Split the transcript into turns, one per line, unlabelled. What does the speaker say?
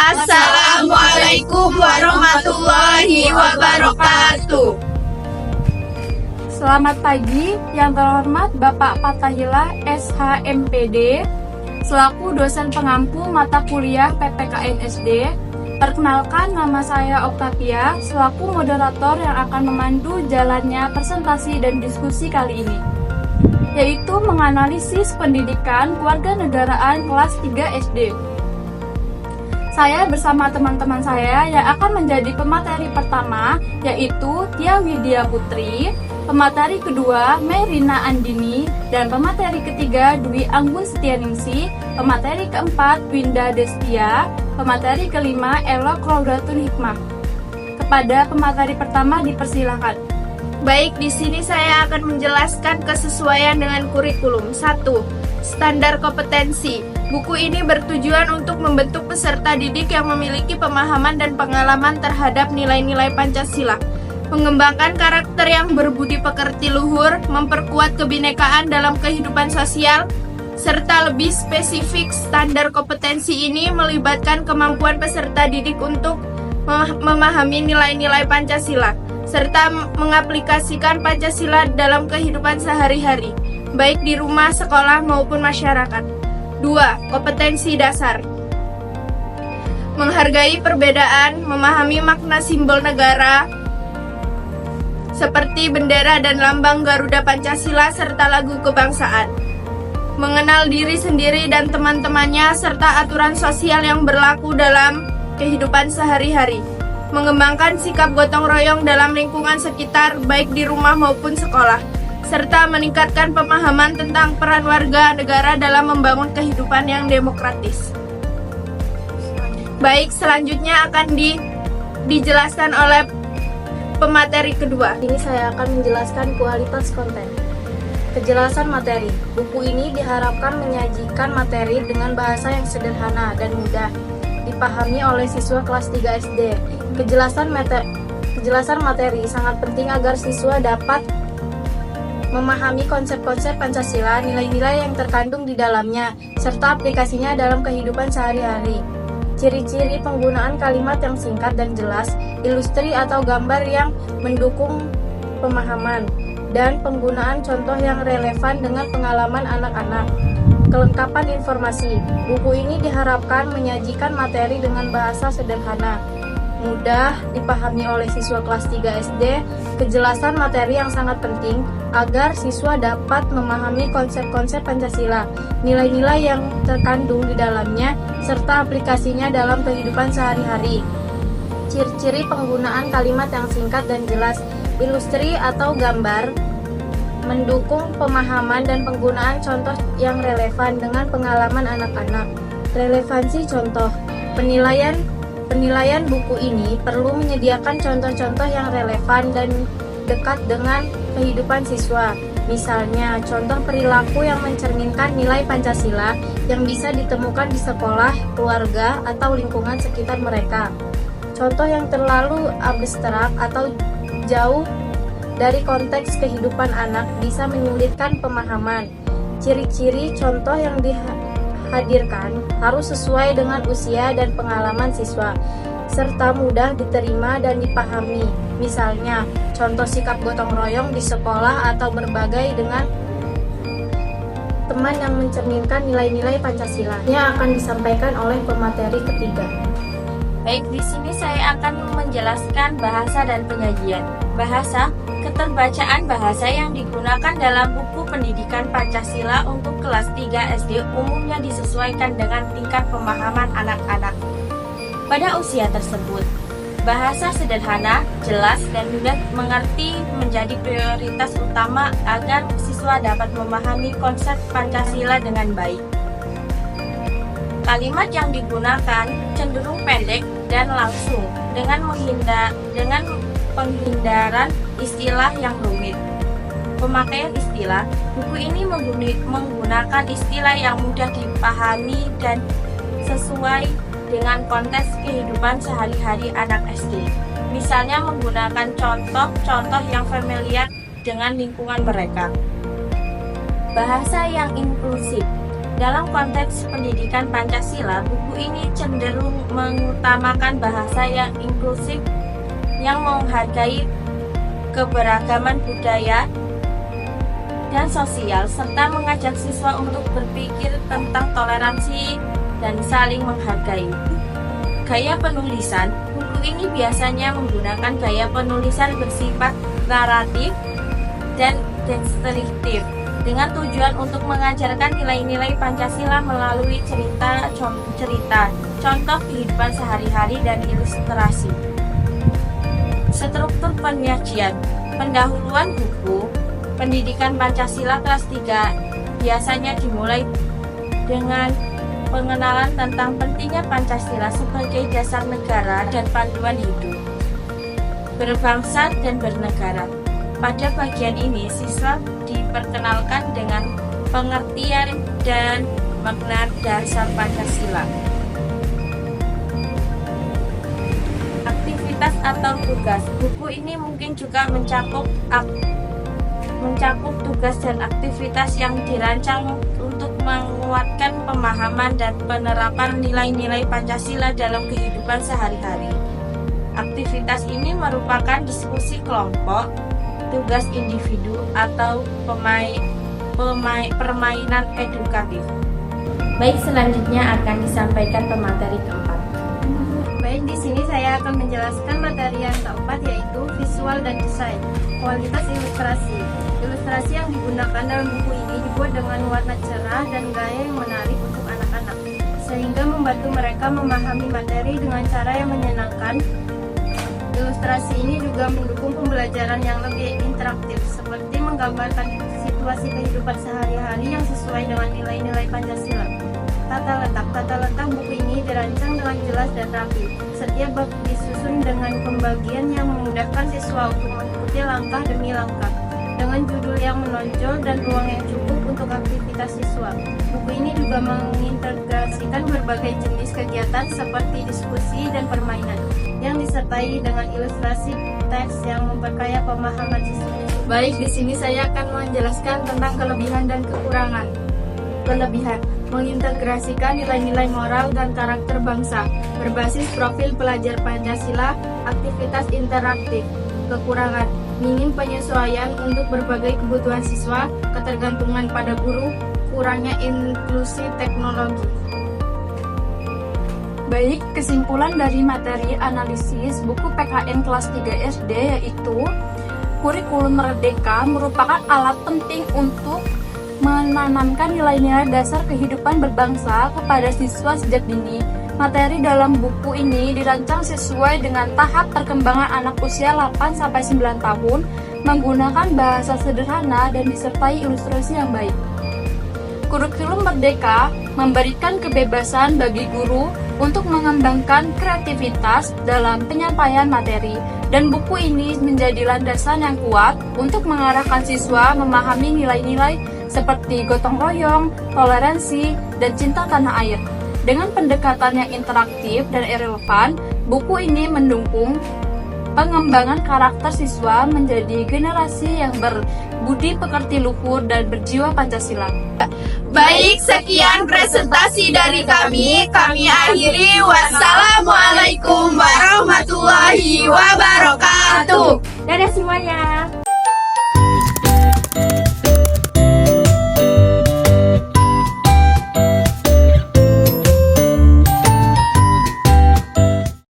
Assalamualaikum warahmatullahi wabarakatuh.
Selamat pagi, yang terhormat Bapak Fatahillah SHMPD, selaku dosen pengampu mata kuliah PPKN SD. Perkenalkan, nama saya Oktavia, selaku moderator yang akan memandu jalannya presentasi dan diskusi kali ini, yaitu menganalisis pendidikan kewarganegaraan kelas 3 SD. Saya bersama teman-teman saya yang akan menjadi pemateri pertama, yaitu Tia Widya Putri, pemateri kedua Merina Andini, dan pemateri ketiga Dwi Anggun Setianingsih, pemateri keempat Winda Destia, pemateri kelima Elok Raudatun Hikmah. Kepada pemateri pertama dipersilakan.
Baik, di sini saya akan menjelaskan kesesuaian dengan kurikulum. 1. Standar kompetensi. Buku ini bertujuan untuk membentuk peserta didik yang memiliki pemahaman dan pengalaman terhadap nilai-nilai Pancasila, mengembangkan karakter yang berbudi pekerti luhur, memperkuat kebinekaan dalam kehidupan sosial, serta lebih spesifik. Standar kompetensi ini melibatkan kemampuan peserta didik untuk memahami nilai-nilai Pancasila, serta mengaplikasikan Pancasila dalam kehidupan sehari-hari, baik di rumah, sekolah, maupun masyarakat. 2. Kompetensi dasar. Menghargai perbedaan, memahami makna simbol negara seperti bendera dan lambang Garuda Pancasila serta lagu kebangsaan. Mengenal diri sendiri dan teman-temannya serta aturan sosial yang berlaku dalam kehidupan sehari-hari. Mengembangkan sikap gotong royong dalam lingkungan sekitar baik di rumah maupun sekolah, serta meningkatkan pemahaman tentang peran warga negara dalam membangun kehidupan yang demokratis. Baik, selanjutnya akan dijelaskan oleh pemateri kedua.
Ini saya akan menjelaskan kualitas konten. Kejelasan materi. Buku ini diharapkan menyajikan materi dengan bahasa yang sederhana dan mudah dipahami oleh siswa kelas 3 SD. Kejelasan materi sangat penting agar siswa dapat memahami konsep-konsep Pancasila, nilai-nilai yang terkandung di dalamnya, serta aplikasinya dalam kehidupan sehari-hari. Ciri-ciri penggunaan kalimat yang singkat dan jelas, ilustri atau gambar yang mendukung pemahaman, dan penggunaan contoh yang relevan dengan pengalaman anak-anak. Kelengkapan informasi. Buku ini diharapkan menyajikan materi dengan bahasa sederhana, mudah dipahami oleh siswa kelas 3 SD. Kejelasan materi yang sangat penting agar siswa dapat memahami konsep-konsep Pancasila, nilai-nilai yang terkandung di dalamnya, serta aplikasinya dalam kehidupan sehari-hari. Ciri-ciri penggunaan kalimat yang singkat dan jelas, ilustri atau gambar, mendukung pemahaman dan penggunaan contoh yang relevan dengan pengalaman anak-anak. Relevansi contoh. Penilaian buku ini perlu menyediakan contoh-contoh yang relevan dan dekat dengan kehidupan siswa. Misalnya, contoh perilaku yang mencerminkan nilai Pancasila yang bisa ditemukan di sekolah, keluarga, atau lingkungan sekitar mereka. Contoh yang terlalu abstrak atau jauh dari konteks kehidupan anak bisa menyulitkan pemahaman. Ciri-ciri contoh yang dihadirkan harus sesuai dengan usia dan pengalaman siswa, serta mudah diterima dan dipahami. Misalnya, contoh sikap gotong royong di sekolah atau berbagai dengan teman yang mencerminkan nilai-nilai Pancasila. Yang akan disampaikan oleh pemateri ketiga.
Baik, di sini saya akan menjelaskan bahasa dan penyajian. Bahasa, keterbacaan bahasa yang digunakan dalam buku pendidikan Pancasila untuk kelas 3 SD umumnya disesuaikan dengan tingkat pemahaman anak-anak pada usia tersebut. Bahasa sederhana, jelas, dan mudah mengerti menjadi prioritas utama agar siswa dapat memahami konsep Pancasila dengan baik. Kalimat yang digunakan cenderung pendek dan langsung dengan penghindaran istilah yang rumit. Pemakaian istilah, buku ini menggunakan istilah yang mudah dipahami dan sesuai dengan konteks kehidupan sehari-hari anak SD. Misalnya menggunakan contoh-contoh yang familiar dengan lingkungan mereka. Bahasa yang inklusif. Dalam konteks pendidikan Pancasila, buku ini cenderung mengutamakan bahasa yang inklusif yang menghargai keberagaman budaya dan sosial, serta mengajak siswa untuk berpikir tentang toleransi dan saling menghargai. Gaya penulisan. Buku ini biasanya menggunakan gaya penulisan bersifat naratif dan deskriptif dengan tujuan untuk mengajarkan nilai-nilai Pancasila melalui cerita, contoh kehidupan sehari-hari dan ilustrasi. Struktur penyajian. Pendahuluan buku pendidikan Pancasila kelas 3 biasanya dimulai dengan pengenalan tentang pentingnya Pancasila sebagai dasar negara dan panduan hidup, berbangsa dan bernegara. Pada bagian ini, siswa diperkenalkan dengan pengertian dan makna dasar Pancasila. Aktivitas atau tugas. Buku ini mungkin juga mencakup tugas dan aktivitas yang dirancang untuk menguatkan pemahaman dan penerapan nilai-nilai Pancasila dalam kehidupan sehari-hari. Aktivitas ini merupakan diskusi kelompok, tugas individu, atau permainan edukatif. Baik, selanjutnya akan disampaikan pemateri keempat.
Baik, di sini saya akan menjelaskan materi yang keempat, yaitu visual dan desain. Kualitas ilustrasi. Ilustrasi yang digunakan dalam buku ini dibuat dengan warna cerah dan gaya yang menarik untuk anak-anak, sehingga membantu mereka memahami materi dengan cara yang menyenangkan. Ilustrasi ini juga mendukung pembelajaran yang lebih interaktif, seperti menggambarkan situasi kehidupan sehari-hari yang sesuai dengan nilai-nilai Pancasila. Tata letak buku ini dirancang dengan jelas dan rapi. Setiap bab disusun dengan pembagian yang memudahkan siswa untuk mengikuti langkah demi langkah, dengan judul yang menonjol dan ruang yang cukup untuk aktivitas siswa. Buku ini juga mengintegrasikan berbagai jenis kegiatan seperti diskusi dan permainan, yang disertai dengan ilustrasi teks yang memperkaya pemahaman siswa.
Baik, di sini saya akan menjelaskan tentang kelebihan dan kekurangan. Kelebihan: mengintegrasikan nilai-nilai moral dan karakter bangsa, berbasis profil pelajar Pancasila, aktivitas interaktif. Kekurangan: minim penyesuaian untuk berbagai kebutuhan siswa, ketergantungan pada guru, kurangnya inklusi teknologi. Baik, kesimpulan dari materi analisis buku PKN kelas 3 SD yaitu kurikulum merdeka merupakan alat penting untuk menanamkan nilai-nilai dasar kehidupan berbangsa kepada siswa sejak dini. Materi dalam buku ini dirancang sesuai dengan tahap perkembangan anak usia 8-9 tahun, menggunakan bahasa sederhana dan disertai ilustrasi yang baik. Kurikulum merdeka memberikan kebebasan bagi guru untuk mengembangkan kreativitas dalam penyampaian materi, dan buku ini menjadi landasan yang kuat untuk mengarahkan siswa memahami nilai-nilai seperti gotong royong, toleransi, dan cinta tanah air. Dengan pendekatan yang interaktif dan relevan, buku ini mendukung pengembangan karakter siswa menjadi generasi yang berbudi pekerti luhur dan berjiwa Pancasila.
Baik, sekian presentasi dari kami. Kami akhiri. Wassalamualaikum warahmatullahi wabarakatuh.
Dadah semuanya.